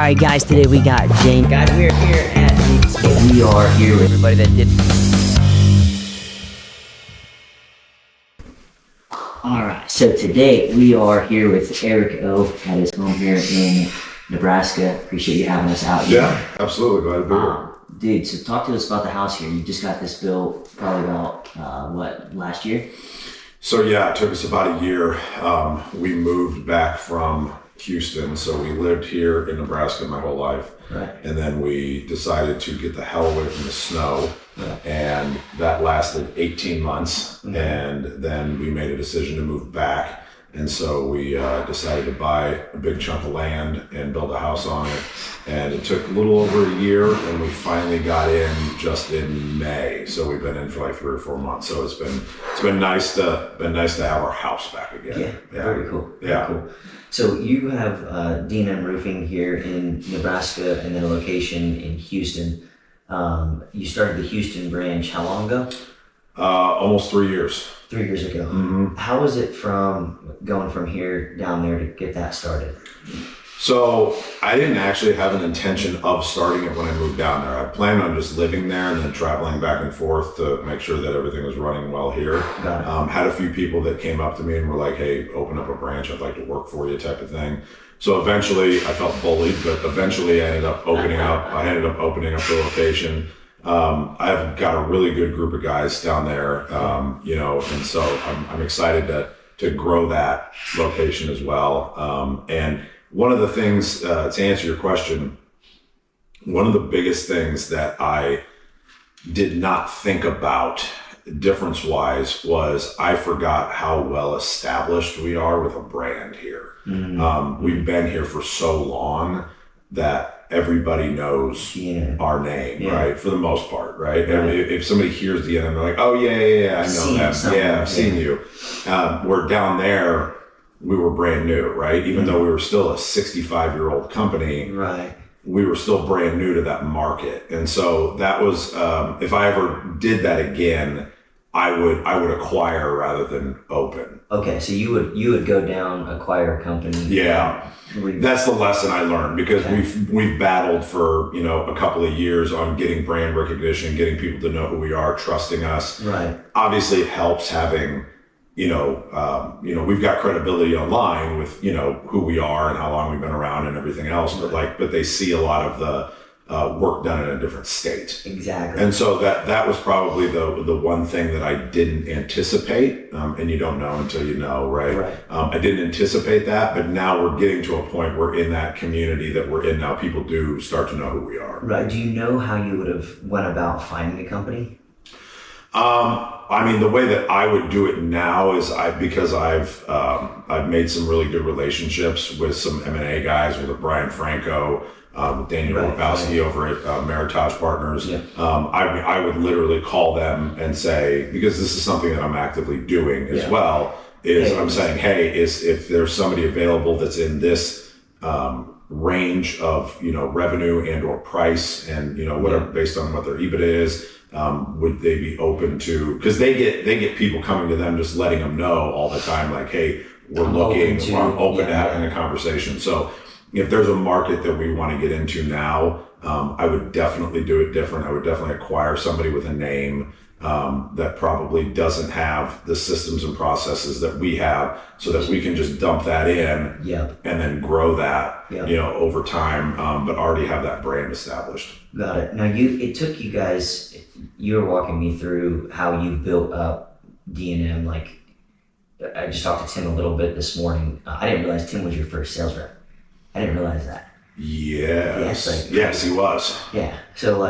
right, guys, today we got James. Guys, we are here at we are here with everybody that did. All right, so today we are here with Eric O at his home here in Nebraska. Appreciate you having us out here. Yeah, absolutely. Glad to be here. Dude, so talk to us about the house here. You just got this built probably about, last year? So yeah, it took us about a year. We moved back from Houston, so we lived here in Nebraska my whole life. Right. And then we decided to get the hell away from the snow. Right. And that lasted 18 months. Mm-hmm. And then we made a decision to move back. And so we decided to buy a big chunk of land and build a house on it. And it took a little over a year, and we finally got in just in May. So we've been in for like 3 or 4 months. So it's been nice to have our house back again. Yeah, very cool. Yeah. Very cool. So you have D&M Roofing here in Nebraska, and then a location in Houston. You started the Houston branch how long ago? Almost 3 years. 3 years ago. Mm-hmm. How was it from going from here down there to get that started? So I didn't actually have an intention of starting it when I moved down there. I planned on just living there and then traveling back and forth to make sure that everything was running well here. Got it. Had a few people that came up to me and were like, hey, open up a branch, I'd like to work for you type of thing. So eventually I felt bullied, but eventually I ended up opening up the location. I've got a really good group of guys down there, and so I'm excited to grow that location as well. And one of the things, to answer your question, one of the biggest things that I did not think about difference-wise was I forgot how well established we are with a brand here. Mm-hmm. We've been here for so long that everybody knows our name, right? For the most part, right? And if somebody hears the end, they're like, oh, yeah, I know that. Yeah, I've seen you. We're down there. We were brand new, right? Even though we were still a 65-year-old company, right? We were still brand new to that market. And so that was, if I ever did that again, I would acquire rather than open. Okay, so you would go down, acquire a company. Yeah, that's the lesson I learned, because we've battled for a couple of years on getting brand recognition, getting people to know who we are, trusting us. Right. Obviously, it helps having we've got credibility online with who we are and how long we've been around and everything else. But they see a lot of the work done in a different state. Exactly. And so that was probably the one thing that I didn't anticipate, and you don't know until you know, right? Right. I didn't anticipate that, but now we're getting to a point where in that community that we're in now, people do start to know who we are. Right. Do you know how you would have went about finding a company? The way that I would do it now is because I've made some really good relationships with some M&A guys, with Brian Franco, with Daniel Rabowski over at Meritage Partners. Yeah. I would literally call them and say, because this is something that I'm actively doing as well, I'm saying, hey, if there's somebody available that's in this range of revenue and or price and whatever based on what their EBITDA is, would they be open to, because they get people coming to them just letting them know all the time, like, hey, I'm open to having a conversation. So if there's a market that we want to get into now, I would definitely do it different. I would definitely acquire somebody with a name that probably doesn't have the systems and processes that we have, so that we can just dump that in and then grow that over time, but already have that brand established. Got it. Now it took you guys, you were walking me through how you built up D&M. Like, I just talked to Tim a little bit this morning. I didn't realize Tim was your first sales rep. I didn't realize that. Yes. Yes, he was. Yeah. So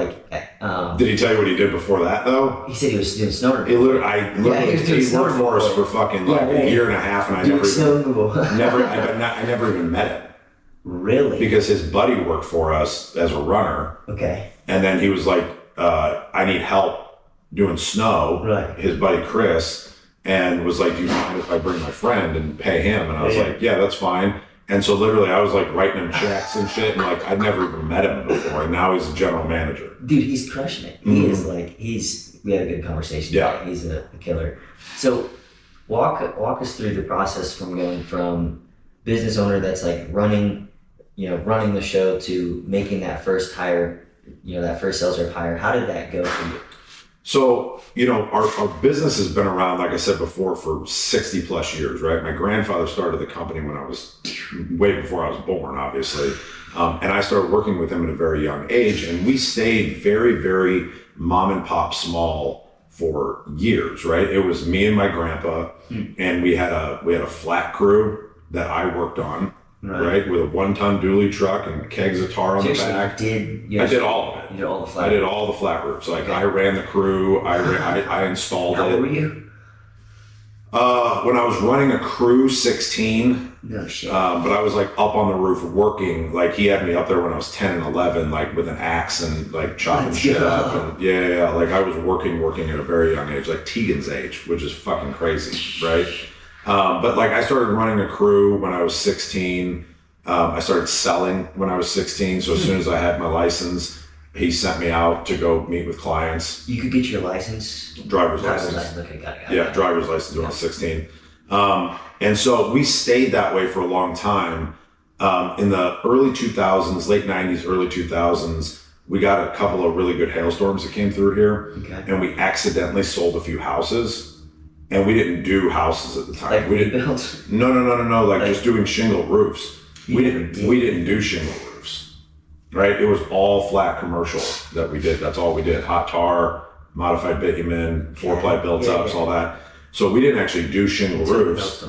did he tell you what he did before that though? He said he was doing snow removal. He worked for us for fucking a year and a half, and I never even met him. Really? Because his buddy worked for us as a runner. Okay. And then he was like, I need help doing snow. Right. His buddy Chris, and was like, do you mind if I bring my friend and pay him? And I was like, yeah, that's fine. And so literally I was like writing him checks and shit, and like I'd never even met him before, and now he's a general manager. Dude, he's crushing it. He is we had a good conversation. Yeah. He's a killer. So walk us through the process from going from business owner that's like running running the show to making that first hire, that first sales rep hire, how did that go for you? So, our business has been around, like I said before, for 60 plus years, right? My grandfather started the company when I was way before I was born, obviously. And I started working with him at a very young age, and we stayed very, very mom and pop small for years, right? It was me and my grandpa, and we had a flat crew that I worked on, right? With a 1-ton dually truck and kegs of tar on the back. I did all of it. You did all the flat. I did all the flat roofs. Like, I ran the crew. I installed it. How old were you? When I was running a crew, 16. No shit. But I was like up on the roof working. Like, he had me up there when I was 10 and 11, like with an axe and like chopping shit up. And yeah. Like, I was working at a very young age, like Tegan's age, which is fucking crazy, right? But like, I started running a crew when I was 16. I started selling when I was 16. So as soon as I had my license, he sent me out to go meet with clients. You could get your license? Driver's license. Okay, got it. Yeah, driver's license when I was 16. And so we stayed that way for a long time. In the early 2000s, late 90s, early 2000s, we got a couple of really good hailstorms that came through here. Okay. And we accidentally sold a few houses. And we didn't do houses at the time. Like we didn't build? No. Like just doing shingle roofs. We didn't do shingle roofs, right? It was all flat commercial that we did. That's all we did. Hot tar, modified bitumen, 4-ply built-ups, all that. So we didn't actually do shingle roofs.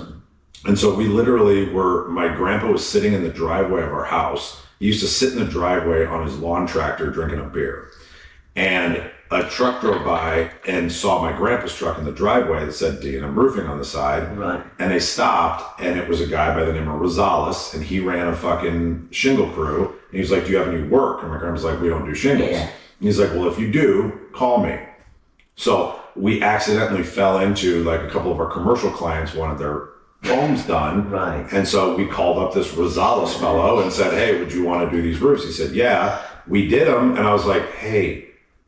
And so we literally my grandpa was sitting in the driveway of our house. He used to sit in the driveway on his lawn tractor drinking a beer. And a truck drove by and saw my grandpa's truck in the driveway that said D&M Roofing on the side. Right. And they stopped, and it was a guy by the name of Rosales, and he ran a fucking shingle crew. And he was like, "Do you have any work?" And my grandpa's like, "We don't do shingles." Yeah. And he's like, "Well, if you do, call me." So we accidentally fell into, like, a couple of our commercial clients wanted their homes done. Right. And so we called up this Rosales fellow and said, "Hey, would you want to do these roofs?" He said, "Yeah." We did them, and I was like, "Hey,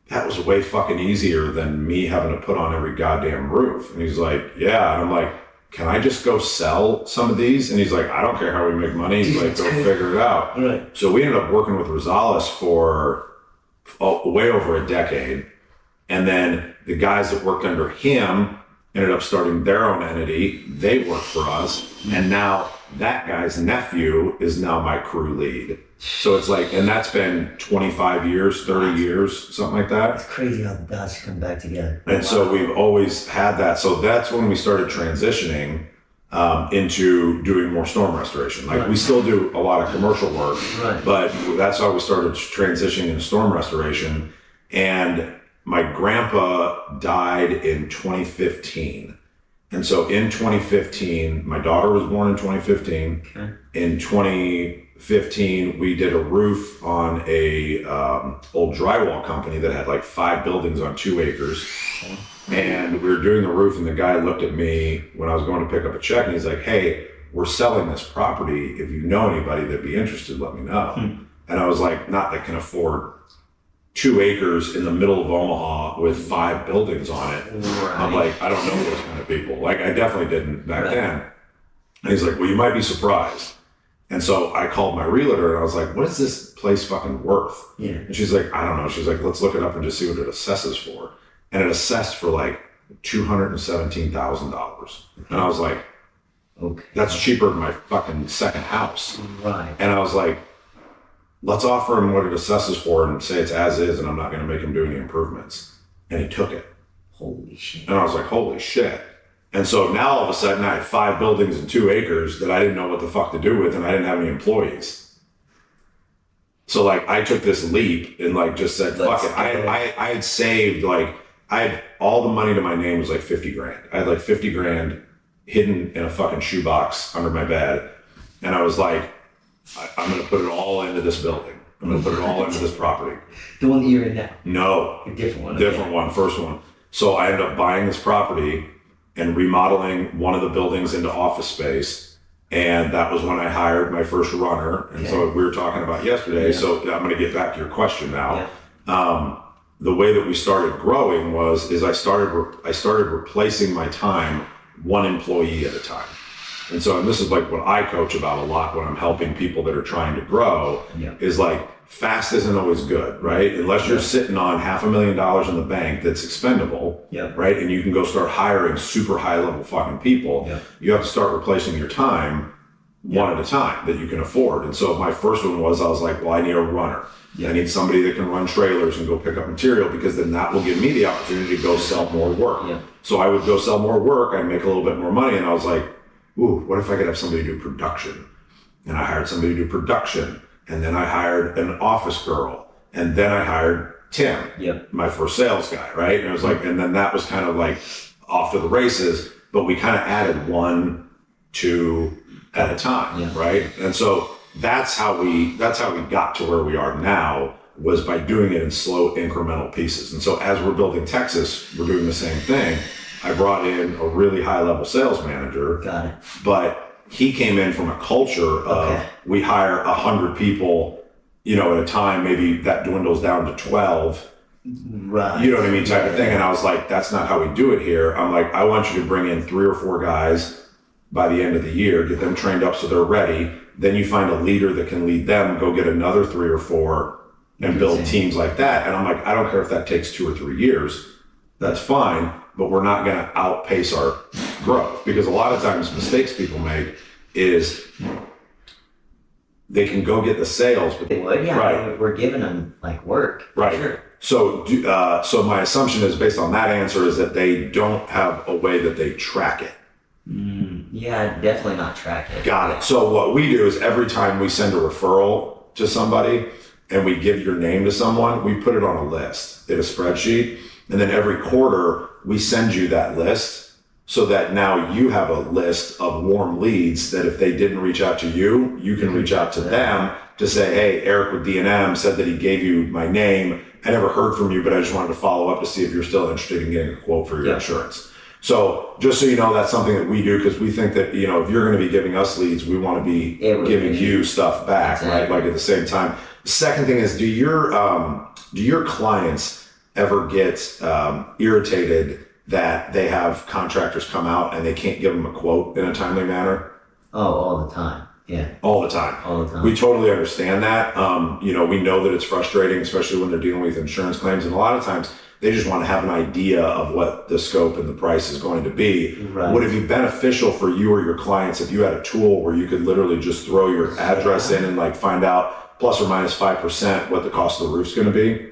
that was way fucking easier than me having to put on every goddamn roof." And he's like, "Yeah." And I'm like, "Can I just go sell some of these?" And he's like, "I don't care how we make money." He's like, "Go figure it out." Right. So we ended up working with Rosales for way over a decade. And then the guys that worked under him ended up starting their own entity. They worked for us. And now that guy's nephew is now my crew lead. So it's like, and that's been 25 years, 30 years, something like that. It's crazy how the dots come back together. And so we've always had that. So that's when we started transitioning into doing more storm restoration. Like, we still do a lot of commercial work, but that's how we started transitioning into storm restoration. And my grandpa died in 2015. And so in 2015, my daughter was born in 2015. Okay. In 2015, we did a roof on a old drywall company that had like 5 buildings on 2 acres. Okay. And we were doing the roof, and the guy looked at me when I was going to pick up a check, and he's like, "Hey, we're selling this property. If you know anybody that'd be interested, let me know." And I was like, not that can afford 2 acres in the middle of Omaha with 5 buildings on it. Right. I'm like, I don't know those kind of people. Like, I definitely didn't back then. And he's like, "Well, you might be surprised." And so I called my realtor, and I was like, "What is this place fucking worth?" Yeah. And she's like, "I don't know." She's like, "Let's look it up and just see what it assesses for." And it assessed for like $217,000. And I was like, "Okay, that's cheaper than my fucking second house." Right. And I was like, "Let's offer him what it assesses for and say it's as is, and I'm not going to make him do any improvements." And he took it. Holy shit. And I was like, "Holy shit." And so now all of a sudden I had 5 buildings and 2 acres that I didn't know what the fuck to do with, and I didn't have any employees. So like, I took this leap and like just said, fuck it. I had saved, like, I had all the money to my name was like 50 grand. I had like 50 grand hidden in a fucking shoebox under my bed. And I was like, I'm going to put it all into this building. I'm going to put it all into this property. The one that you're in now? No. A different one. Different one, first one. So I ended up buying this property and remodeling one of the buildings into office space. And that was when I hired my first runner. And so we were talking about yesterday. Yeah. So I'm going to get back to your question now. Yeah. The way that we started growing I started replacing my time 1 employee at a time. And so, and this is like what I coach about a lot when I'm helping people that are trying to grow, is like fast isn't always good, right? Unless you're sitting on $500,000 in the bank that's expendable, right? And you can go start hiring super high level fucking people. You have to start replacing your time one at a time that you can afford. And so my first one was, I was like, well, I need a runner. I need somebody that can run trailers and go pick up material, because then that will give me the opportunity to go sell more work. So I would go sell more work, I'd make a little bit more money, and I was like, ooh, what if I could have somebody do production? And I hired somebody to do production, and then I hired an office girl, and then I hired Tim, my first sales guy, right? And it was like, and then that was kind of like off to the races, but we kind of added 1, 2 at a time, right? And so that's how we got to where we are now, was by doing it in slow incremental pieces. And so as we're building Texas, we're doing the same thing. I brought in a really high level sales manager. Got it. But he came in from a culture of we hire 100 people, you know, at a time. Maybe that dwindles down to 12. Right. You know what I mean, type of thing. And I was like, that's not how we do it here. I'm like, I want you to bring in 3 or 4 guys by the end of the year, get them trained up so they're ready. Then you find a leader that can lead them, go get another 3 or 4 and build teams like that. And I'm like, I don't care if that takes 2 or 3 years, that's fine, but we're not going to outpace our growth, because a lot of times mistakes people make is they can go get the sales, but they would, we're giving them like work. Right. Sure. So my assumption is, based on that answer, is that they don't have a way that they track it. Yeah, definitely not track it. Got it. So what we do is, every time we send a referral to somebody and we give your name to someone, we put it on a list in a spreadsheet. And then every quarter we send you that list, so that now you have a list of warm leads that if they didn't reach out to you, you can reach out to them to say, hey, Eric with D&M said that he gave you my name. I never heard from you, but I just wanted to follow up to see if you're still interested in getting a quote for your insurance. So just so you know, that's something that we do, because we think that, you know, if you're going to be giving us leads, we want to be giving you stuff back, right? Like at the same time. The second thing is, do your clients ever get irritated that they have contractors come out and they can't give them a quote in a timely manner? Oh, all the time. Yeah. All the time. All the time. We totally understand that. You know, we know that it's frustrating, especially when they're dealing with insurance claims. And a lot of times they just want to have an idea of what the scope and the price is going to be. Right. Would it be beneficial for you or your clients if you had a tool where you could literally just throw your address in and like find out plus or minus 5% what the cost of the roof's going to be?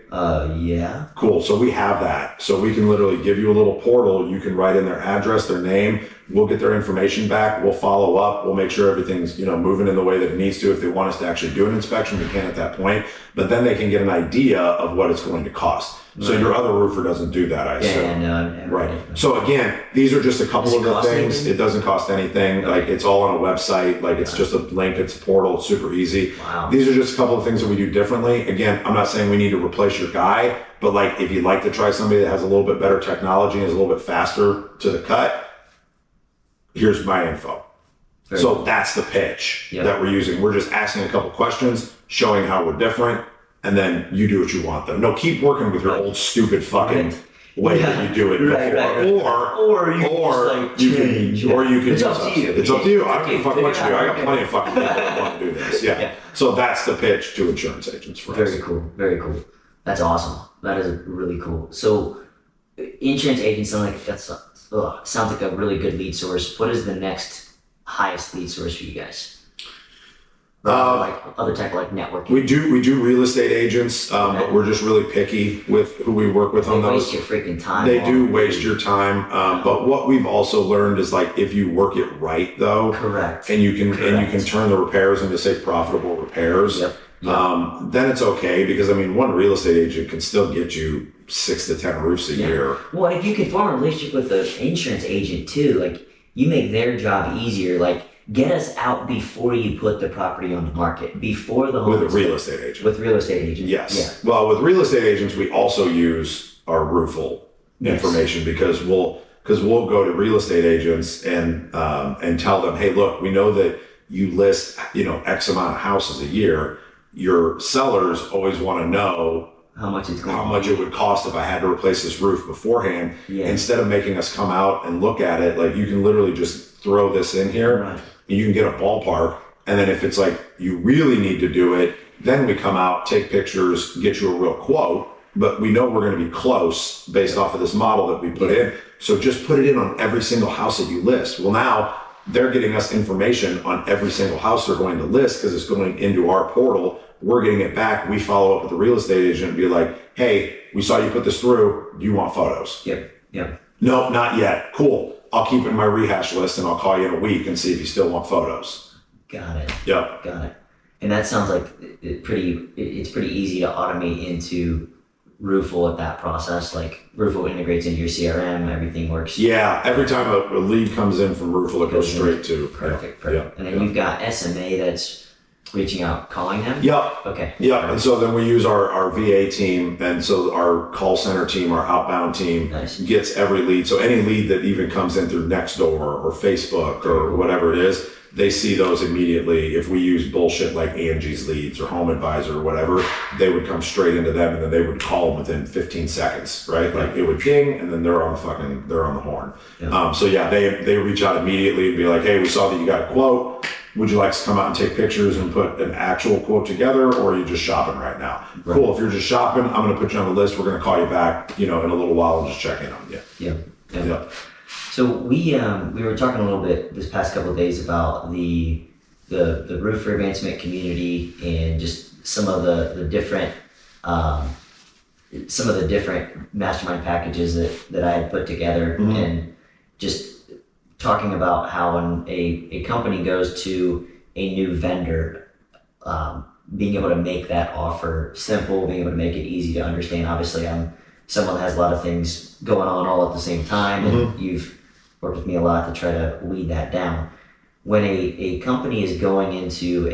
Yeah. Cool. So we have that. So we can literally give you a little portal. You can write in their address, their name. We'll get their information back. We'll follow up. We'll make sure everything's, you know, moving in the way that it needs to. If they want us to actually do an inspection, we can at that point. But then they can get an idea of what it's going to cost. Right. So your other roofer doesn't do that, I assume. Yeah, no. Right. So again, these are just a couple of the things. Anything? It doesn't cost anything. Like, it's all on a website. Like, it's just a link. It's a portal. It's super easy. Wow. These are just a couple of things that we do differently. Again, I'm not saying we need to replace your guy, but like, if you'd like to try somebody that has a little bit better technology and is a little bit faster to the cut, here's my info. So that's the pitch that we're using. We're just asking a couple questions, showing how we're different, and then you do what you want though. No, keep working with your old stupid fucking way that you do it before. Or you can change. Or you can. It's up to you. It's up to you. I don't give a fuck what you do. I got plenty of fucking people that want to do this. Yeah. So that's the pitch to insurance agents for us. Very cool. Very cool. That's awesome. That is really cool. So insurance agents sound like sounds like a really good lead source. What is the next highest lead source for you guys? Like other type of like networking. We do real estate agents, but we're just really picky with who we work with on those. They waste your freaking time. They do waste your time. But what we've also learned is, like, if you work it right though, correct, and you can turn the repairs into, say, profitable repairs, then it's okay, because I mean, one real estate agent can still get you 6 to 10 roofs a year. Well, if you can form a relationship with an insurance agent too, like, you make their job easier. Like, get us out before you put the property on the market, before the home. With a real estate agent. With real estate agents. Yes. Yeah. Well, with real estate agents, we also use our roofle information, because we'll go to real estate agents and tell them, hey, look, we know that you list, you know, X amount of houses a year. Your sellers always want to know how much it would cost if I had to replace this roof beforehand. Instead of making us come out and look at it, like, you can literally just throw this in here. Right. You can get a ballpark. And then if it's like you really need to do it, then we come out, take pictures, get you a real quote. But we know we're going to be close based off of this model that we put in. So just put it in on every single house that you list. Well, now they're getting us information on every single house they're going to list because it's going into our portal. We're getting it back. We follow up with the real estate agent and be like, hey, we saw you put this through. Do you want photos? Yep. No, not yet. Cool. I'll keep it in my rehash list and I'll call you in a week and see if you still want photos. Got it. Yep. Got it. And that sounds like it's pretty easy to automate into Roofle at that process. Like Roofle integrates into your CRM, everything works. Yeah, every time a lead comes in from Roofle, it goes straight to. Perfect. Yeah. And then you've got SMA that's reaching out, calling them? Yep. Okay. Yep. And so then we use our VA team. And so our call center team, our outbound team gets every lead. So any lead that even comes in through Nextdoor or Facebook or whatever it is, they see those immediately. If we use bullshit like Angie's Leads or Home Advisor or whatever, they would come straight into them and then they would call them within 15 seconds, right? Like it would ding and then they're on the horn. Yeah. So yeah, they reach out immediately and be like, hey, we saw that you got a quote. Would you like to come out and take pictures and put an actual quote together, or are you just shopping right now? Right. Cool. If you're just shopping, I'm going to put you on the list. We're going to call you back, in a little while and just check in on you. Yeah. So we were talking a little bit this past couple of days about the roofer advancement community and just some of the different mastermind packages that I had put together, and just talking about how when a company goes to a new vendor, being able to make that offer simple, being able to make it easy to understand. Obviously, I'm someone that has a lot of things going on all at the same time, and you've worked with me a lot to try to weed that down. When a company is going into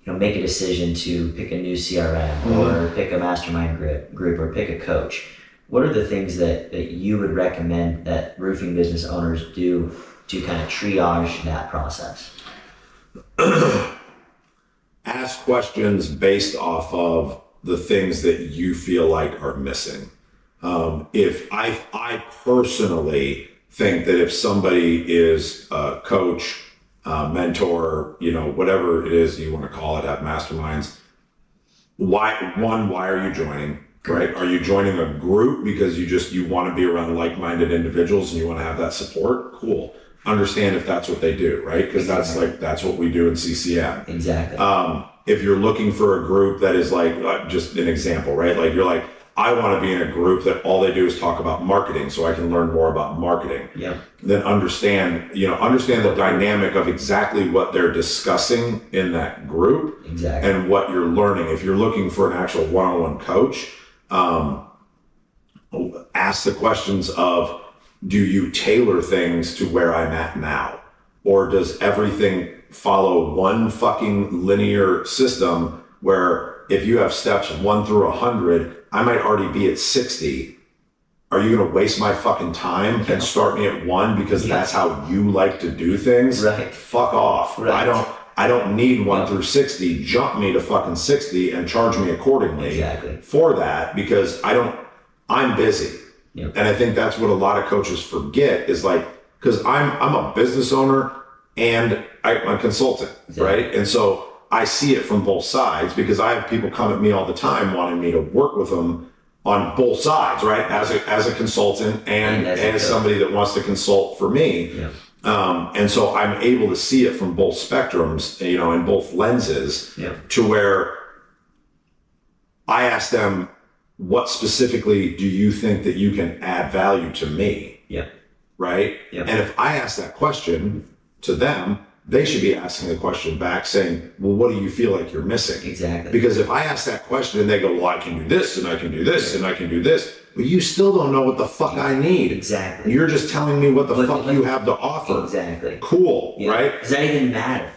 make a decision to pick a new CRM or pick a mastermind group or pick a coach, what are the things that you would recommend that roofing business owners do to kind of triage that process? Ask questions based off of the things that you feel like are missing. If I personally think that if somebody is a coach, mentor, whatever it is you want to call it at masterminds, why are you joining? Right? Are you joining a group because you want to be around like-minded individuals and you want to have that support? Cool. Understand if that's what they do, right? Because that's what we do in CCM. Exactly. If you're looking for a group that is like, just an example, right? Like you're like, I want to be in a group that all they do is talk about marketing so I can learn more about marketing. Yeah. Then understand the dynamic of exactly what they're discussing in that group. Exactly. And what you're learning. If you're looking for an actual one-on-one coach, ask the questions of, do you tailor things to where I'm at now? Or does everything follow one fucking linear system where if you have steps 1 through 100, I might already be at 60. Are you going to waste my fucking time and start me at 1 because that's how you like to do things? Right. Fuck off. Right. I don't need 1 through 60. Jump me to fucking 60 and charge me accordingly for that, because I'm busy. Yep. And I think that's what a lot of coaches forget is like, because I'm a business owner and I'm a consultant, right? And so I see it from both sides, because I have people come at me all the time wanting me to work with them on both sides, right? As a consultant and as somebody that wants to consult for me. Yeah. And so I'm able to see it from both spectrums, in both lenses, to where I ask them, what specifically do you think that you can add value to me? Yeah. Right? Yeah. And if I ask that question to them, they should be asking the question back saying, well, what do you feel like you're missing? Exactly. Because if I ask that question and they go, well, I can do this and I can do this and I can do this, but you still don't know what the fuck I need. Exactly. You're just telling me what the fuck you have to offer. Exactly. Cool, right? Does that even matter?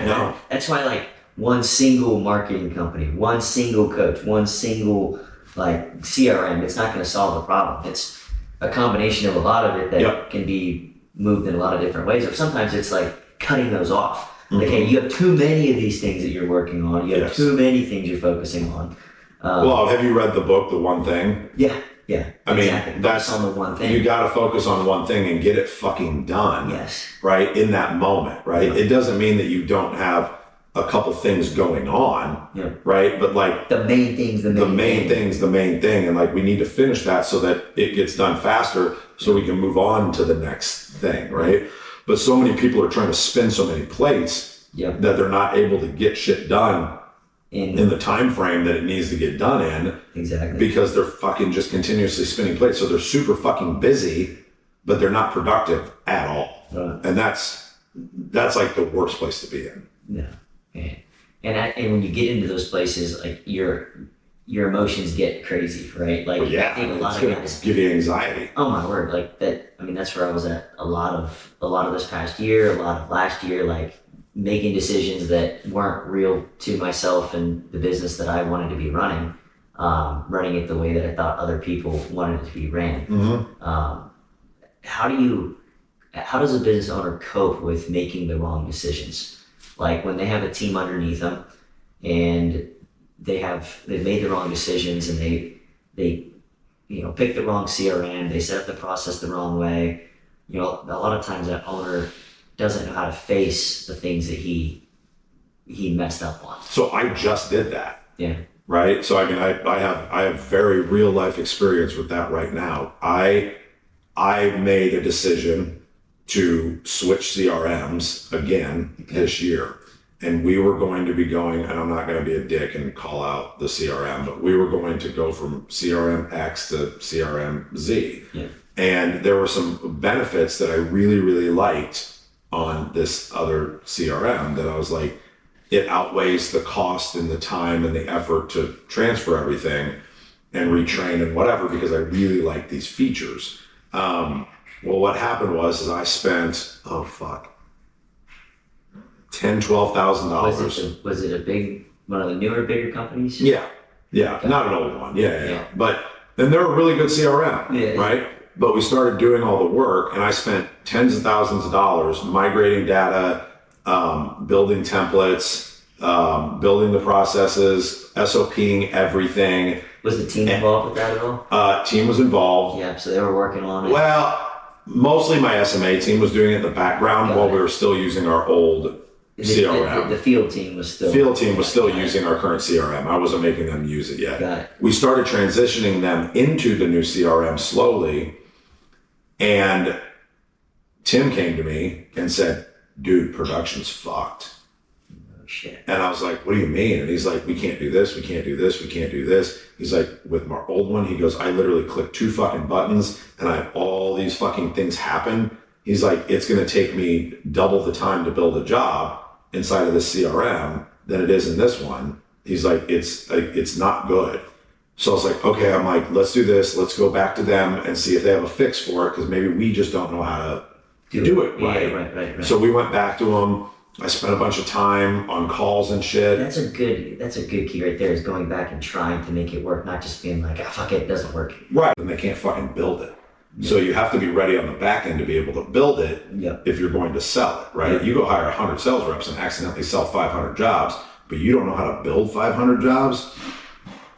No. That's why, like, one single marketing company, one single coach, one single CRM, it's not going to solve the problem. It's a combination of a lot of it that can be moved in a lot of different ways. Or sometimes it's like cutting those off. Like, hey, you have too many of these things that you're working on. You have too many things you're focusing on. Well, have you read the book, The One Thing? Yeah, yeah. I mean, exactly. that's Focus on the one thing. You got to focus on one thing and get it fucking done. Yes. Right? In that moment, right? Yeah. It doesn't mean that you don't have a couple things going on, yeah. right? But like the main thing's the main thing's the main thing. And like we need to finish that so that it gets done faster so we can move on to the next thing, right? But so many people are trying to spin so many plates Yep. that they're not able to get shit done in the time frame that it needs to get done in. Exactly. Because they're fucking just continuously spinning plates. So they're super fucking busy, but they're not productive at all. Right. And that's like the worst place to be in. Yeah. And when you get into those places, like your emotions get crazy, right? Like Well, yeah, I think a lot it's of gonna guys. give you anxiety. Oh my word! Like that. I mean, that's where I was at a lot of this past year, a lot of last year. Like making decisions that weren't real to myself and the business that I wanted to be running, running it the way that I thought other people wanted it to be ran. Mm-hmm. How does a business owner cope with making the wrong decisions? Like when they have a team underneath them and they've made the wrong decisions and they pick the wrong CRM, they set up the process the wrong way. A lot of times that owner doesn't know how to face the things that he messed up on. So I just did that. Yeah. Right. So I mean, I have very real life experience with that right now. I made a decision to switch CRMs again this year. And we were going to be going, and I'm not going to be a dick and call out the CRM, but we were going to go from CRM X to CRM Z. Yeah. And there were some benefits that I really, really liked on this other CRM that I was like, it outweighs the cost and the time and the effort to transfer everything and retrain and whatever, because I really like these features. Well, what happened was I spent, $10,000-$12,000. Was it a big one of the newer, bigger companies? Yeah, not an old one. Yeah. But then they're a really good CRM, right? But we started doing all the work, and I spent tens of thousands of dollars migrating data, building templates, building the processes, SOPing everything. Was the team involved with that at all? Team was involved. Yeah, so they were working on it. Well, mostly my SMA team was doing it in the background while we were still using our old CRM. The field team was still using our current CRM. I wasn't making them use it yet. Got it. We started transitioning them into the new CRM slowly, and Tim came to me and said, dude, production's fucked. Shit. And I was like, what do you mean? And he's like, we can't do this, we can't do this, we can't do this. He's like, with my old one, he goes, I literally click 2 fucking buttons and I have all these fucking things happen. He's like, it's going to take me double the time to build a job inside of this CRM than it is in this one. He's like, it's not good. So I was like, okay, I'm like, let's do this. Let's go back to them and see if they have a fix for it, because maybe we just don't know how to do it right. Yeah, right. So we went back to them. I spent a bunch of time on calls and shit. That's a good key right there, is going back and trying to make it work, not just being like, fuck it doesn't work. Right. And they can't fucking build it. Yeah. So you have to be ready on the back end to be able to build it if you're going to sell it, right? You go hire 100 sales reps and accidentally sell 500 jobs, but you don't know how to build 500 jobs,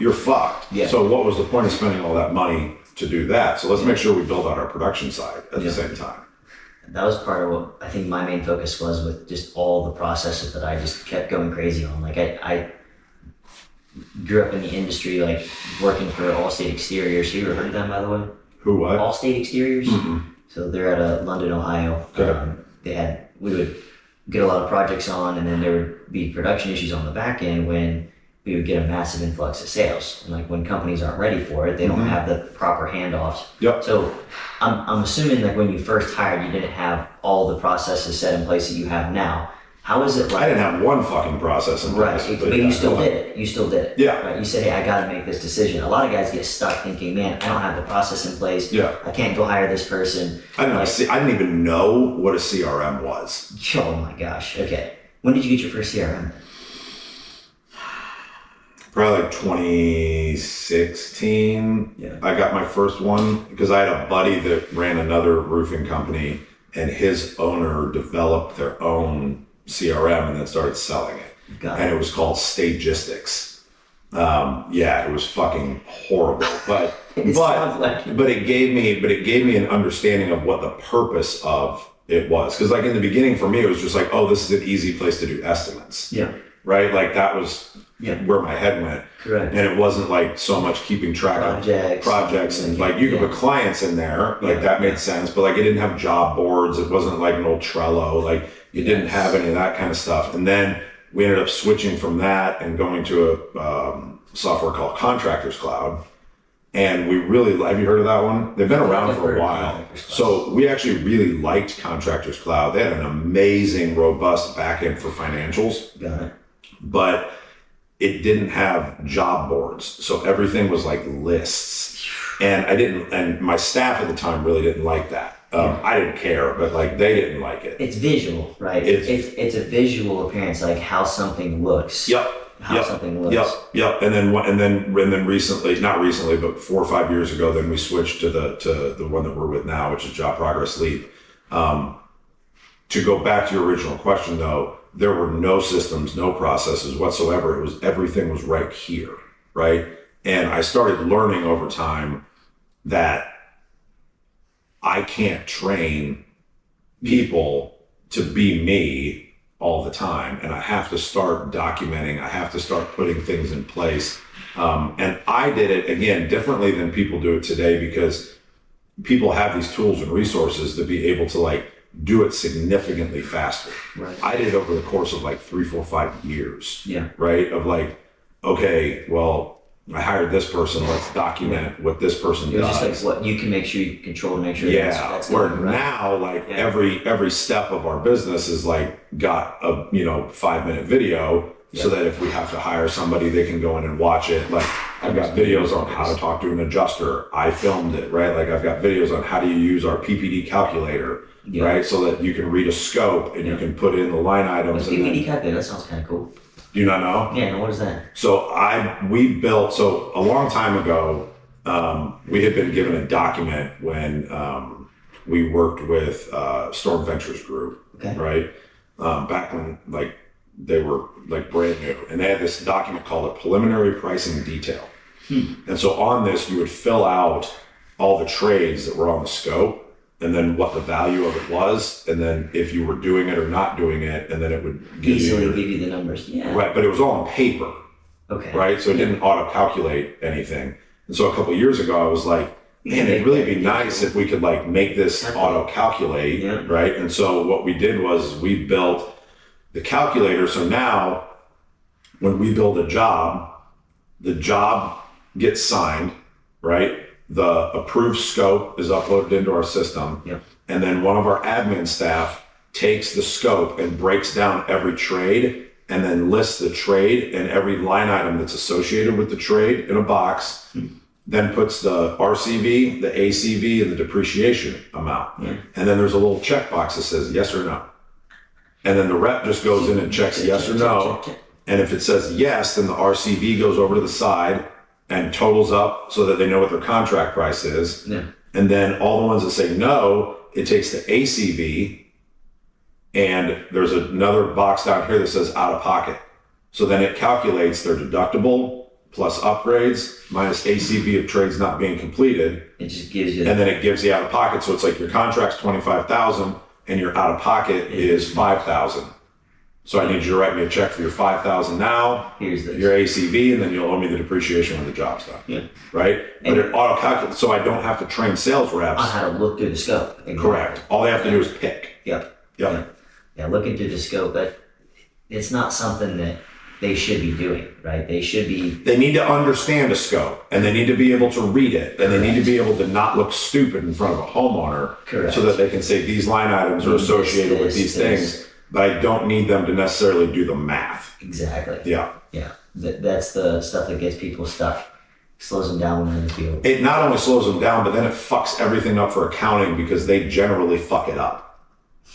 you're fucked. Yeah. So what was the point of spending all that money to do that? So let's make sure we build out our production side at the same time. That was part of what I think my main focus was, with just all the processes that I just kept going crazy on. Like I grew up in the industry, like working for Allstate Exteriors. You ever heard of them, by the way? Who, what? Allstate Exteriors. Mm-hmm. So they're out of London, Ohio. Okay. We would get a lot of projects on, and then there would be production issues on the back end when we would get a massive influx of sales. And like when companies aren't ready for it, they don't have the proper handoffs. Yep. So I'm assuming that when you first hired, you didn't have all the processes set in place that you have now. How is it like? I didn't have one fucking process in place. Right, but you still did it. You still did it. Yeah. Right? You said, hey, I got to make this decision. A lot of guys get stuck thinking, man, I don't have the process in place. Yeah. I can't go hire this person. I didn't even know what a CRM was. Oh my gosh. Okay. When did you get your first CRM? Probably like 2016. Yeah. I got my first one because I had a buddy that ran another roofing company, and his owner developed their own CRM and then started selling it. And it was called Stagistics. Yeah, it was fucking horrible, but It sounds like it. but it gave me an understanding of what the purpose of it was. Because like in the beginning for me, it was just like, oh, this is an easy place to do estimates. Yeah. Right. Like that was where my head went. Correct. And it wasn't like so much keeping track of projects and like you could put clients in there, like that made sense, but like it didn't have job boards. It wasn't like an old Trello. Like you didn't have any of that kind of stuff. And then we ended up switching from that and going to a software called Contractors Cloud. And we really, have you heard of that one? They've been around for a while. So we actually really liked Contractors Cloud. They had an amazing, robust backend for financials. Got it. But it didn't have job boards. So everything was like lists. And my staff at the time really didn't like that. I didn't care, but like they didn't like it. It's visual, right? It's a visual appearance, like how something looks. Yep. How something looks. Yep. And then recently, not recently, but 4 or 5 years ago, then we switched to the one that we're with now, which is Job Progress Leap. To go back to your original question though, there were no systems, no processes whatsoever. Everything was right here, right? And I started learning over time that I can't train people to be me all the time. And I have to start documenting. I have to start putting things in place. And I did it, again, differently than people do it today because people have these tools and resources to be able to like do it significantly faster. Right. I did it over the course of like 3, 4, 5 years. Yeah. Right. Of like, okay, well, I hired this person. Let's document what this person It was does. just like what you can make sure you control to make sure that's where going, right? now like every step of our business is like got a 5-minute video so that if we have to hire somebody, they can go in and watch it. Like I've got videos on how to talk to an adjuster. I filmed it, right? Like I've got videos on how do you use our PPD calculator, right? So that you can read a scope and you can put in the line items. What's PPD calculator? That sounds kind of cool. Do you not know? Yeah, no, what is that? So a long time ago, we had been given a document when we worked with Storm Ventures Group, right? Back when like they were like brand new, and they had this document called a preliminary pricing detail. And so on this, you would fill out all the trades that were on the scope, and then what the value of it was, and then if you were doing it or not doing it, and then it would give you the numbers. Yeah. Right, but it was all on paper. Okay. Right, so it didn't auto-calculate anything. And so a couple of years ago, I was like, man, it'd really be nice if we could like make this auto-calculate, right? And so what we did was we built the calculator. So now when we build a job, the job gets signed, right? The approved scope is uploaded into our system. And then one of our admin staff takes the scope and breaks down every trade and then lists the trade and every line item that's associated with the trade in a box, then puts the RCV, the ACV, and the depreciation amount. And then there's a little checkbox that says yes or no. And then the rep just goes in and checks yes or no. And if it says yes, then the RCV goes over to the side and totals up so that they know what their contract price is. And then all the ones that say no, it takes the ACV, and there's another box down here that says out of pocket. So then it calculates their deductible plus upgrades minus ACV of trades not being completed. It just gives you, and then it gives the out of pocket. So it's like your contract's $25,000 and your out of pocket is $5,000. So I need you to write me a check for your $5,000 now. Here's this. Your ACV, and then you'll owe me the depreciation when the job's done. Right? But it auto calculates, so I don't have to train sales reps on how to look through the scope. Exactly. Correct. All they have to do is pick. Yeah, looking through the scope, but it's not something that they should be doing, right? They need to understand a scope, and they need to be able to read it, and they need to be able to not look stupid in front of a homeowner. So that they can say these line items are associated with these things. But I don't need them to necessarily do the math. Exactly. Yeah. That's the stuff that gets people stuck. Slows them down when they're in the field. It not only slows them down, but then it fucks everything up for accounting because they generally fuck it up.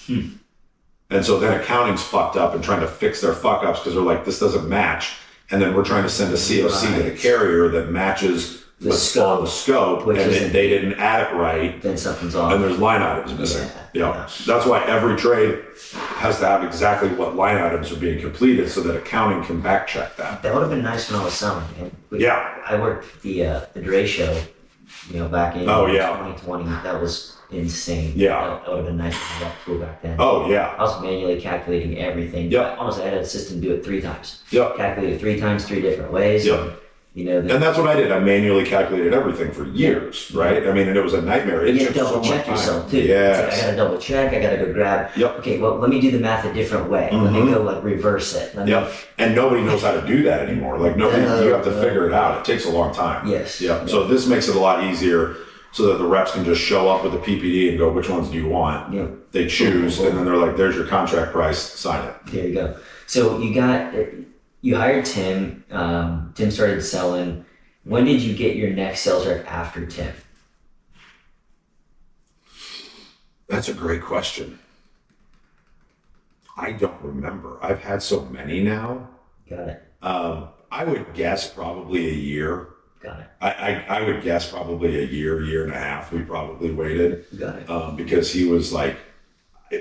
And so then accounting's fucked up and trying to fix their fuck ups because they're like, this doesn't match. And then we're trying to send a COC to the carrier that matches the on scope, the scope, which and isn't- they didn't add it right, then something's off. and there's line items missing. Yeah. Yeah. That's why every trade has to have exactly what line items are being completed so that accounting can back check that. That would have been nice when I was selling. Yeah. I worked the Dre show, back in Oh, yeah. 2020. That was insane. Yeah. That would have been nice to have that tool back then. Oh, yeah. I was manually calculating everything. Yep. Honestly, I had a system do it 3 times. Yep. Calculate it 3 times, 3 different ways. Yep. And, And that's what I did. I manually calculated everything for years, right? I mean, and it was a nightmare. It you took double so check much time. yourself too. Yes. It's like, I gotta double check. I gotta go grab. Yep. Okay, well, let me do the math a different way. Let me go reverse it. Let me, Yep. And nobody knows how to do that anymore. Like nobody, you have to figure it out. It takes a long time. Yes. Yep. So this makes it a lot easier so that the reps can just show up with the PPD and go, which ones do you want? Yeah. They choose, and then they're like, there's your contract price, sign it. There you go. So you hired Tim. Tim started selling. When did you get your next sales rep after Tim? That's a great question. I don't remember. I've had so many now. Got it. I would guess probably a year. Got it. I would guess probably a year and a half. We probably waited. Got it. Because he was like,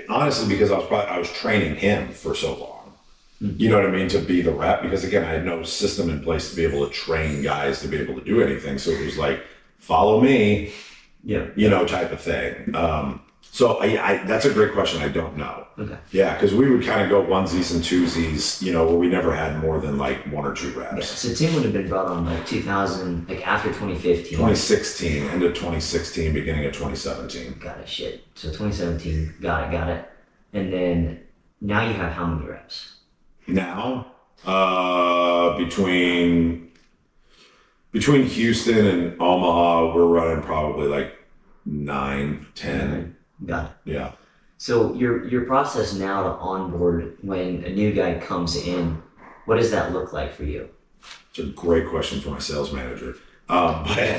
honestly, because I was training him for so long. You know what I mean? To be the rep, because again, I had no system in place to be able to train guys to be able to do anything. So it was like, follow me, type of thing. So I that's a great question. I don't know. Okay. Yeah, because we would kind of go onesies and twosies, where we never had more than like 1 or 2 reps. Yeah. So Tim would have been brought on like 2000, like after 2015. 2016, end of 2016, beginning of 2017. Got it. Shit. So 2017. Got it. And then now you have how many reps? Now, between Houston and Omaha, we're running probably like 9, 10. Got it. Yeah. So your process now to onboard when a new guy comes in, what does that look like for you? It's a great question for my sales manager. Right.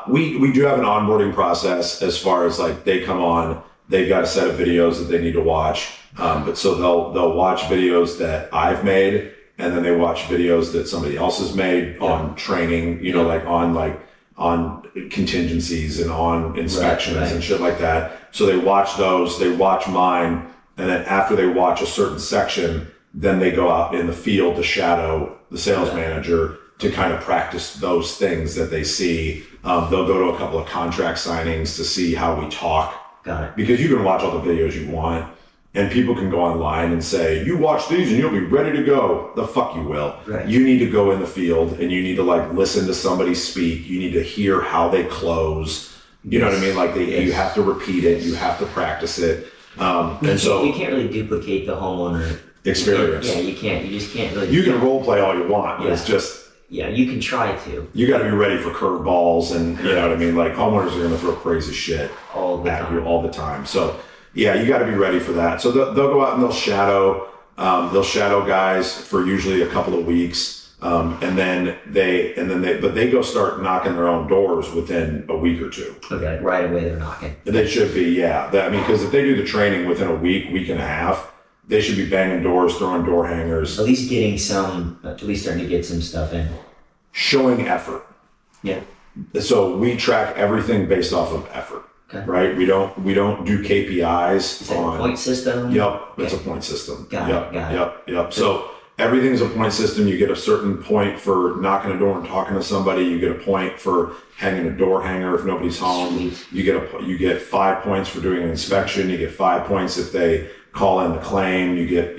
We do have an onboarding process as far as like they come on, they've got a set of videos that they need to watch. But so they'll watch videos that I've made, and then they watch videos that somebody else has made on training, on contingencies and on inspections and shit like that. So they watch those, they watch mine, and then after they watch a certain section, then they go out in the field to shadow the sales manager to kind of practice those things that they see. They'll go to a couple of contract signings to see how we talk. Got it. Because you can watch all the videos you want, and people can go online and say, you watch these and you'll be ready to go. The fuck you will. Right. You need to go in the field and you need to like listen to somebody speak. You need to hear how they close. You know what I mean? Like you have to repeat it. You have to practice it. And so you can't really duplicate the homeowner experience. Yeah, you can't. You just can't really. You can role play all you want, but it's just. Yeah, you can try to. You got to be ready for curveballs, and you know what I mean. Like homeowners are going to throw crazy shit at you all the time. So yeah, you got to be ready for that. So they'll go out and they'll shadow guys for usually a couple of weeks, and then they go start knocking their own doors within a week or 2. Okay, like right away they're knocking. They should be, yeah. Because if they do the training within a week and a half, they should be banging doors, throwing door hangers. At least starting to get some stuff in. Showing effort. Yeah. So we track everything based off of effort. Okay. Right? We don't do KPIs. Is that a point system? Yep. Okay. It's a point system. Got it. Yep. So everything's a point system. You get a certain point for knocking a door and talking to somebody. You get a point for hanging a door hanger if nobody's home. Sweet. You get 5 points for doing an inspection. You get 5 points if they call in the claim. You get,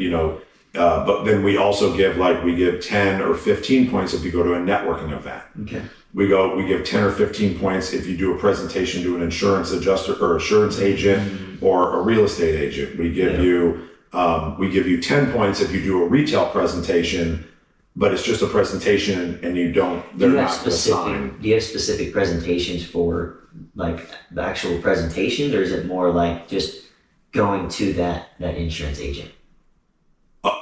but then we also give 10 or 15 points if you go to a networking event. Okay. We give 10 or 15 points if you do a presentation to an insurance adjuster or insurance agent or a real estate agent. We give you 10 points if you do a retail presentation, but it's just a presentation and they're not assigned. Do you have specific presentations for like the actual presentations, or is it more like just going to that insurance agent?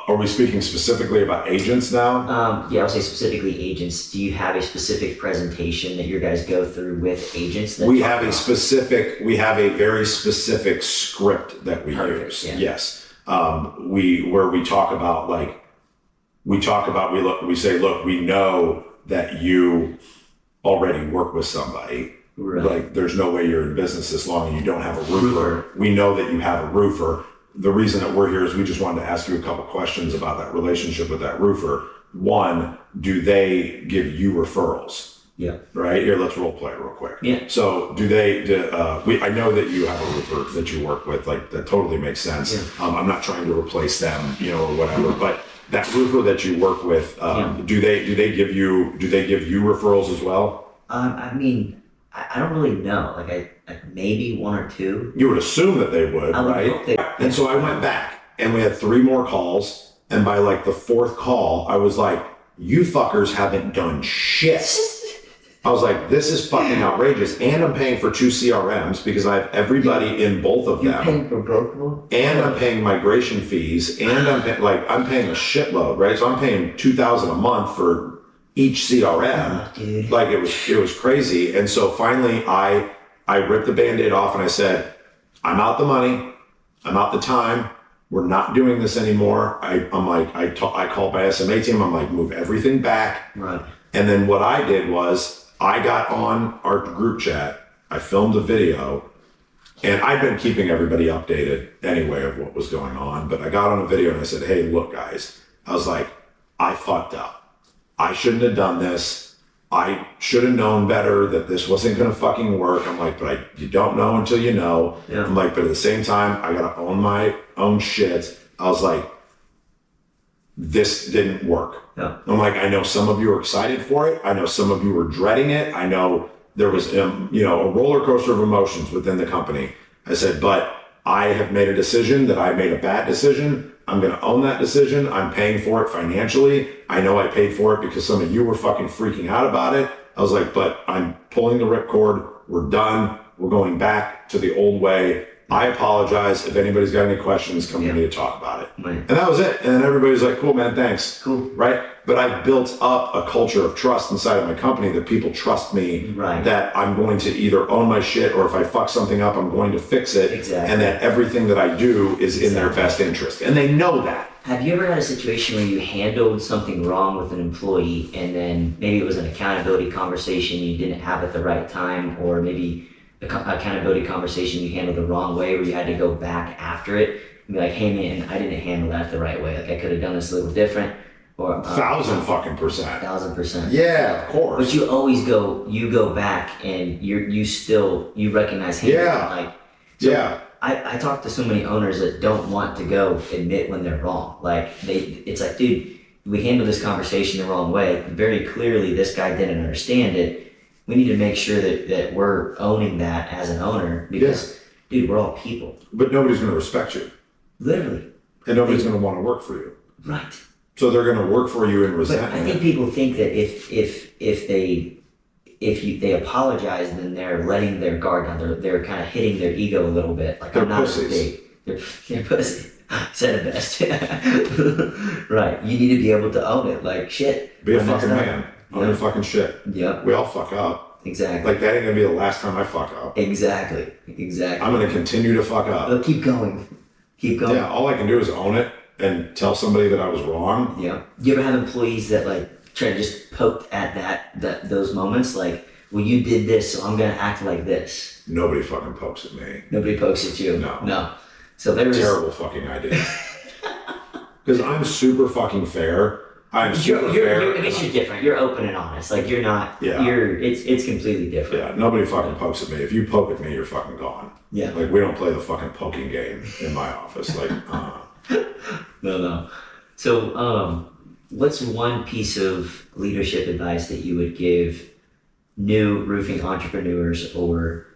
Are we speaking specifically about agents now? Yeah, I would say specifically agents. Do you have a specific presentation that your guys go through with agents? We have a very specific script that we use. Yeah. Yes. We say, look, we know that you already work with somebody. Right. Like, there's no way you're in business this long and you don't have a roofer. We know that you have a roofer. The reason that we're here is we just wanted to ask you a couple questions about that relationship with that roofer. One, do they give you referrals? Yeah. Right here, let's role play real quick. Yeah. So I know that you have a roofer that you work with, like that totally makes sense. Yeah. I'm not trying to replace them, or whatever, but that roofer that you work with, do they give you referrals as well? I mean, I don't really know. Like maybe one or two. You would assume that they would, right? And so I went back and we had 3 more calls. And by like the 4th call, I was like, you fuckers haven't done shit. I was like, this is fucking outrageous. And I'm paying for 2 CRMs because I have everybody in both of them. You're paying for both of them? And I'm paying migration fees. And I'm paying a shitload, right? So I'm paying $2,000 a month for each CRM. Oh, dude. Like it was crazy. And so finally I ripped the Band-Aid off and I said, I'm out the money. I'm out the time. We're not doing this anymore. I called my SMA team. I'm like, move everything back. Right. And then what I did was I got on our group chat. I filmed a video, and I've been keeping everybody updated anyway of what was going on. But I got on a video and I said, hey, look, guys. I was like, I fucked up. I shouldn't have done this. I should have known better that this wasn't going to fucking work. I'm like, but you don't know until you know. Yeah. I'm like, but at the same time, I got to own my own shit. I was like, this didn't work. Yeah. I'm like, I know some of you are excited for it. I know some of you are dreading it. I know there was, a roller coaster of emotions within the company. I said, but I have made a decision that I made a bad decision. I'm going to own that decision. I'm paying for it financially. I know I paid for it because some of you were fucking freaking out about it. I was like, but I'm pulling the ripcord. We're done. We're going back to the old way. I apologize. If anybody's got any questions, come to me to talk about it. Right. And that was it. And then everybody's like, cool, man, thanks. Cool. Right? But I've built up a culture of trust inside of my company that people trust me, right, that I'm going to either own my shit or if I fuck something up, I'm going to fix it. Exactly. And that everything that I do is in their best interest. And they know that. Have you ever had a situation where you handled something wrong with an employee and then maybe it was an accountability conversation you didn't have at the right time, or maybe accountability conversation you handled the wrong way where you had to go back after it and be like, hey man, I didn't handle that the right way. Like I could have done this a little different. Or 1,000% 1,000%. Yeah, of course. But you always go back and you recognize, hey, yeah, like, so yeah. I talk to so many owners that don't want to go admit when they're wrong. Like it's like, dude, we handled this conversation the wrong way. Very clearly, this guy didn't understand it. We need to make sure that we're owning that as an owner because, dude, we're all people. But nobody's going to respect you. Literally. And nobody's going to want to work for you. Right. So they're going to work for you in resentment. But I think people think that if they apologize, then they're letting their guard down. They're kind of hitting their ego a little bit. Like they're I'm not pussies. They're pussy. Said it best. Right. You need to be able to own it. Like shit. Be a fucking man. Own your fucking shit. Yep. We all fuck up. Exactly. Like that ain't gonna be the last time I fuck up. Exactly. I'm gonna continue to fuck up. But keep going. Yeah. All I can do is own it and tell somebody that I was wrong. Yeah. You ever have employees that like try to just poke at those moments? Like, well, you did this, so I'm gonna act like this. Nobody fucking pokes at me. Nobody pokes at you. No. So there's terrible fucking idea. Because I'm super fucking fair. I'm super fair. I mean, you're different. You're open and honest. Like you're not. Yeah. It's completely different. Yeah. Nobody fucking pokes at me. If you poke at me, you're fucking gone. Yeah. Like we don't play the fucking poking game in my office. Like. No. So, what's one piece of leadership advice that you would give new roofing entrepreneurs or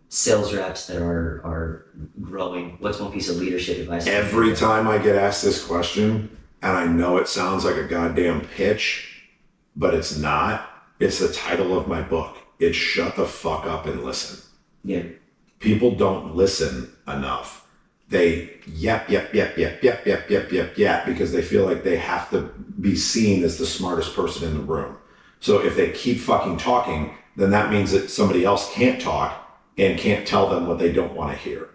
sales reps that are growing? What's one piece of leadership advice? Every time I get asked this question, and I know it sounds like a goddamn pitch, but it's not. It's the title of my book. It's Shut the Fuck Up and Listen. Yeah. People don't listen enough. They yap, because they feel like they have to be seen as the smartest person in the room. So if they keep fucking talking, then that means that somebody else can't talk and can't tell them what they don't want to hear,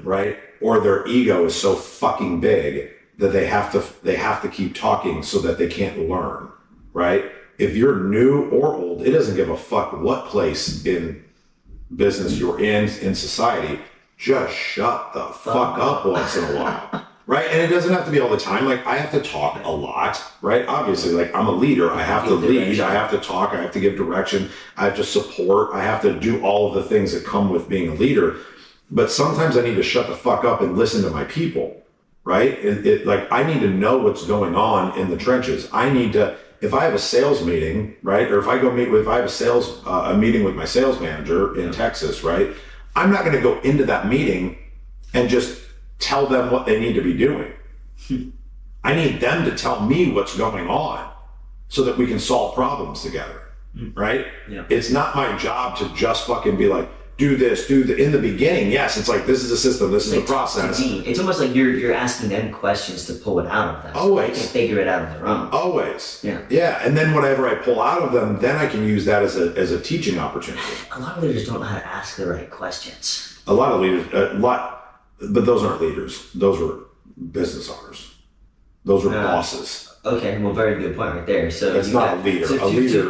right? Or their ego is so fucking big that they have to keep talking so that they can't learn, right? if you're new or old, it doesn't give a fuck what place in business you're in society. Just shut the fuck up once in a while. Right? And it doesn't have to be all the time. Like, I have to talk a lot, right? Obviously, like, I'm a leader. I have to lead. I have to talk. I have to give direction. I have to support. I have to do all of the things that come with being a leader. But sometimes I need to shut the fuck up and listen to my people, right? Like, I need to know what's going on in the trenches. I need to, if I have a sales meeting, right? Or if I go if I have a meeting with my sales manager in Texas, right? I'm not going to go into that meeting and just tell them what they need to be doing. I need them to tell me what's going on so that we can solve problems together, right? Yeah. It's not my job to just fucking be like, do this, in the beginning, yes, it's like, this is a system, this is a process. It's almost like you're asking them questions to pull it out of them. Always. So they can figure it out on their own. Always. Yeah. Yeah, and then whatever I pull out of them, then I can use that as a teaching opportunity. A lot of leaders don't know how to ask the right questions. A lot of leaders, but those aren't leaders. Those are business owners. Those are bosses. Okay, well, very good point right there. So it's not a leader.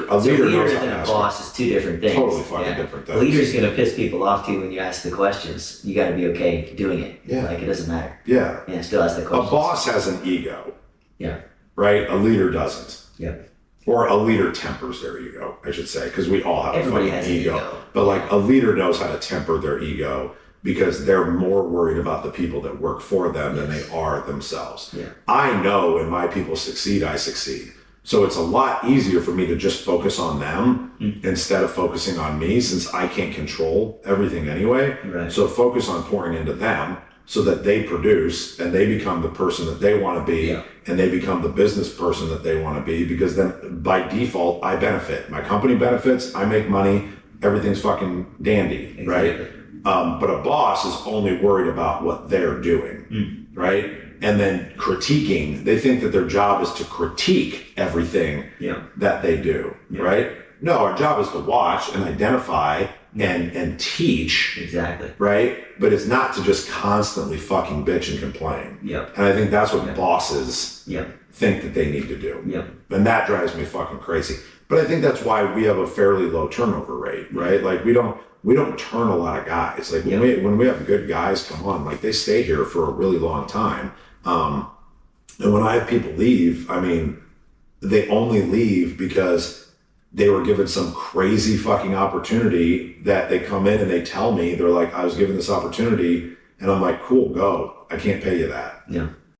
A leader knows how to and a ask. boss is two different things. Totally fucking different things. A leader's gonna piss people off too when you ask the questions. You got to be okay doing it. Yeah. Like, it doesn't matter. Yeah. Yeah, still ask the A questions. boss has an ego, Yeah. right? A leader doesn't. Yeah. Or a leader tempers their ego, I should say, because we all have Everybody a has fucking an ego. ego. But like, a leader knows how to temper their ego because they're more worried about the people that work for them than they are themselves. Yeah. I know when my people succeed, I succeed. So it's a lot easier for me to just focus on them instead of focusing on me, since I can't control everything anyway. Right. So focus on pouring into them so that they produce and they become the person that they want to be, Yeah. and they become the business person that they want to be, because then by default, I benefit. My company benefits, I make money, everything's fucking dandy, right? But a boss is only worried about what they're doing, right? And then critiquing. They think that their job is to critique everything that they do, right? No, our job is to watch and identify and teach. Exactly. Right? But it's not to just constantly fucking bitch and complain. Yep. And I think that's what bosses Yep. think that they need to do. Yep. And that drives me fucking crazy. But I think that's why we have a fairly low turnover rate, right? Like, we don't turn a lot of guys. Like, when we have good guys come on, like, they stay here for a really long time. And when I have people leave, I mean, they only leave because they were given some crazy fucking opportunity that they come in and they tell me, they're like, I was given this opportunity, and I'm like, cool, go. I can't pay you that. Yeah.